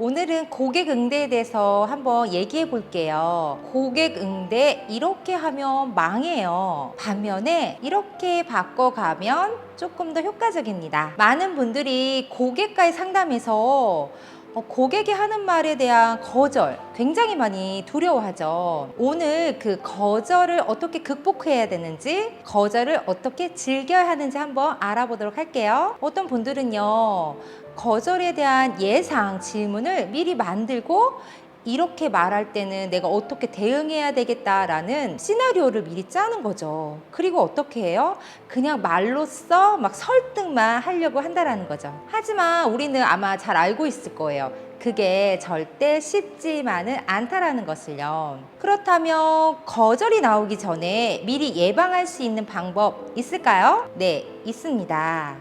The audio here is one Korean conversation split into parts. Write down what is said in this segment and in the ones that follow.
오늘은 고객 응대에 대해서 한번 얘기해 볼게요. 고객 응대 이렇게 하면 망해요. 반면에 이렇게 바꿔가면 조금 더 효과적입니다. 많은 분들이 고객과의 상담에서 고객이 하는 말에 대한 거절 굉장히 많이 두려워하죠. 오늘 그 거절을 어떻게 극복해야 되는지, 거절을 어떻게 즐겨야 하는지 한번 알아보도록 할게요. 어떤 분들은요, 거절에 대한 예상 질문을 미리 만들고 이렇게 말할 때는 내가 어떻게 대응해야 되겠다라는 시나리오를 미리 짜는 거죠. 그리고 어떻게 해요? 그냥 말로써 막 설득만 하려고 한다라는 거죠. 하지만 우리는 아마 잘 알고 있을 거예요. 그게 절대 쉽지만은 않다라는 것을요. 그렇다면 거절이 나오기 전에 미리 예방할 수 있는 방법 있을까요? 네, 있습니다.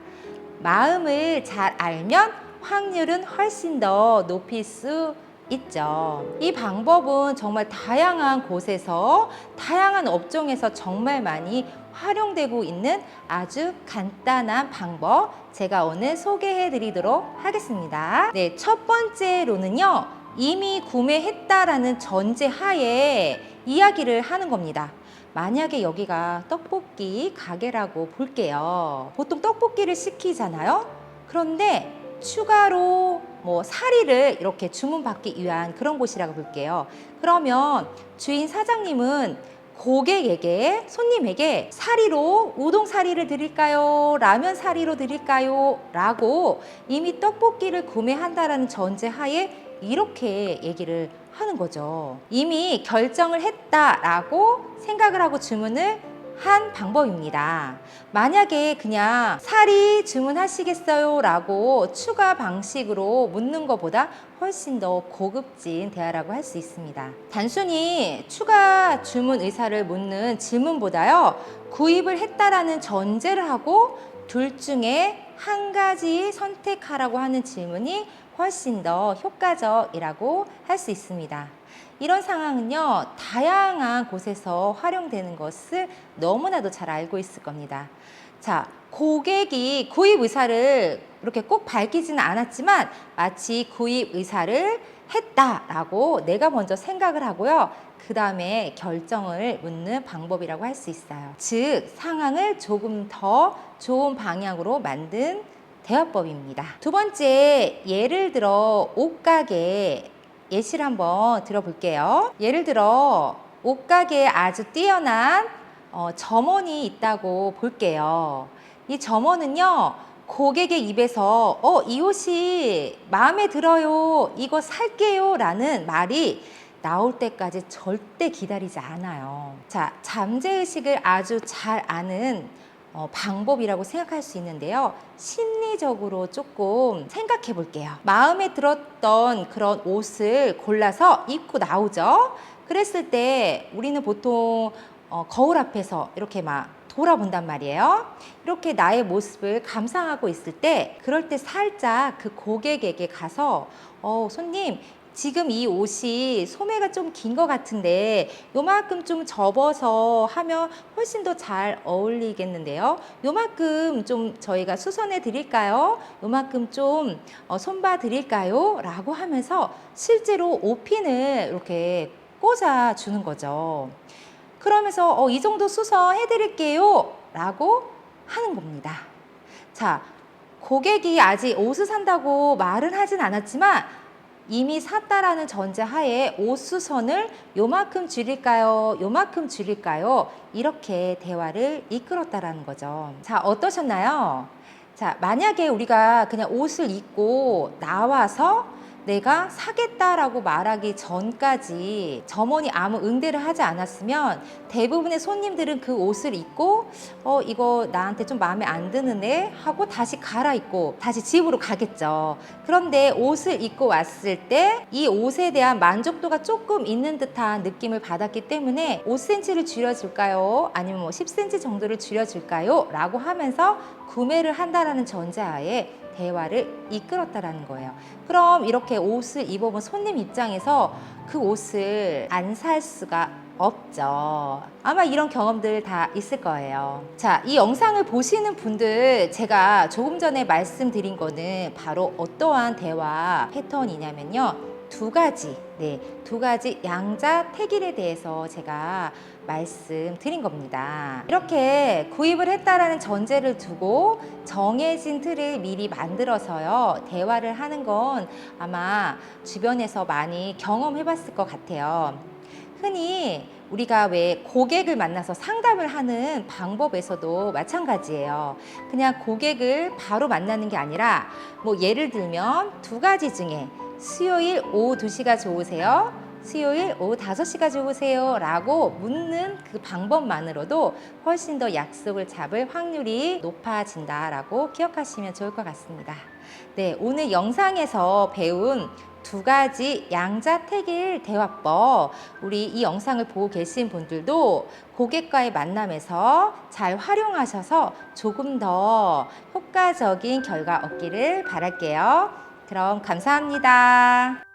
마음을 잘 알면 확률은 훨씬 더 높일 수 있죠. 이 방법은 정말 다양한 곳에서, 다양한 업종에서 정말 많이 활용되고 있는 아주 간단한 방법, 제가 오늘 소개해 드리도록 하겠습니다. 네, 첫 번째로는요, 이미 구매했다라는 전제 하에 이야기를 하는 겁니다. 만약에 여기가 떡볶이 가게라고 볼게요. 보통 떡볶이를 시키잖아요. 그런데 추가로 뭐 사리를 이렇게 주문받기 위한 그런 곳이라고 볼게요. 그러면 주인 사장님은 고객에게, 손님에게 사리로 우동 사리를 드릴까요? 라면 사리로 드릴까요? 라고 이미 떡볶이를 구매한다라는 전제하에 이렇게 얘기를 하는 거죠. 이미 결정을 했다라고 생각을 하고 주문을 한 방법입니다. 만약에 그냥 사리 주문하시겠어요? 라고 추가 방식으로 묻는 것보다 훨씬 더 고급진 대화라고 할 수 있습니다. 단순히 추가 주문 의사를 묻는 질문보다요, 구입을 했다라는 전제를 하고 둘 중에 한 가지 선택하라고 하는 질문이 훨씬 더 효과적이라고 할 수 있습니다. 이런 상황은요, 다양한 곳에서 활용되는 것을 너무나도 잘 알고 있을 겁니다. 자, 고객이 구입 의사를 이렇게 꼭 밝히지는 않았지만 마치 구입 의사를 했다라고 내가 먼저 생각을 하고요. 그 다음에 결정을 묻는 방법이라고 할 수 있어요. 즉, 상황을 조금 더 좋은 방향으로 만든 대화법입니다. 두 번째, 예를 들어 옷가게 예시를 한번 들어볼게요. 예를 들어 옷가게에 아주 뛰어난 점원이 있다고 볼게요. 이 점원은요, 고객의 입에서 이 옷이 마음에 들어요, 이거 살게요 라는 말이 나올 때까지 절대 기다리지 않아요. 자, 잠재의식을 아주 잘 아는 방법이라고 생각할 수 있는데요. 심리적으로 조금 생각해 볼게요. 마음에 들었던 그런 옷을 골라서 입고 나오죠. 그랬을 때 우리는 보통 거울 앞에서 이렇게 막 돌아본단 말이에요. 이렇게 나의 모습을 감상하고 있을 때, 그럴 때 살짝 그 고객에게 가서 손님, 지금 이 옷이 소매가 좀 긴 것 같은데 요만큼 좀 접어서 하면 훨씬 더 잘 어울리겠는데요. 요만큼 좀 저희가 수선해 드릴까요? 요만큼 좀 손봐 드릴까요? 라고 하면서 실제로 옷핀을 이렇게 꽂아 주는 거죠. 그러면서 이 정도 수선해 드릴게요 라고 하는 겁니다. 자, 고객이 아직 옷을 산다고 말은 하진 않았지만 이미 샀다라는 전제하에 옷수선을 요만큼 줄일까요? 요만큼 줄일까요? 이렇게 대화를 이끌었다라는 거죠. 자, 어떠셨나요? 자, 만약에 우리가 그냥 옷을 입고 나와서 내가 사겠다라고 말하기 전까지 점원이 아무 응대를 하지 않았으면 대부분의 손님들은 그 옷을 입고 이거 나한테 좀 마음에 안 드는데 하고 다시 갈아입고 다시 집으로 가겠죠. 그런데 옷을 입고 왔을 때 이 옷에 대한 만족도가 조금 있는 듯한 느낌을 받았기 때문에 5cm를 줄여줄까요? 아니면 뭐 10cm 정도를 줄여줄까요? 라고 하면서 구매를 한다라는 전제하에 대화를 이끌었다라는 거예요. 그럼 이렇게 옷을 입어본 손님 입장에서 그 옷을 안 살 수가 없죠. 아마 이런 경험들 다 있을 거예요. 자, 이 영상을 보시는 분들 제가 조금 전에 말씀드린 거는 바로 어떠한 대화 패턴이냐면요. 두 가지, 두 가지 양자택일에 대해서 제가 말씀드린 겁니다. 이렇게 구입을 했다라는 전제를 두고 정해진 틀을 미리 만들어서요, 대화를 하는 건 아마 주변에서 많이 경험해 봤을 것 같아요. 흔히 우리가 왜 고객을 만나서 상담을 하는 방법에서도 마찬가지예요. 그냥 고객을 바로 만나는 게 아니라 뭐 예를 들면 두 가지 중에 수요일 오후 2시가 좋으세요? 수요일 오후 5시가 좋으세요? 라고 묻는 그 방법만으로도 훨씬 더 약속을 잡을 확률이 높아진다라고 기억하시면 좋을 것 같습니다. 네, 오늘 영상에서 배운 두 가지 양자택일 대화법, 우리 이 영상을 보고 계신 분들도 고객과의 만남에서 잘 활용하셔서 조금 더 효과적인 결과 얻기를 바랄게요. 그럼 감사합니다.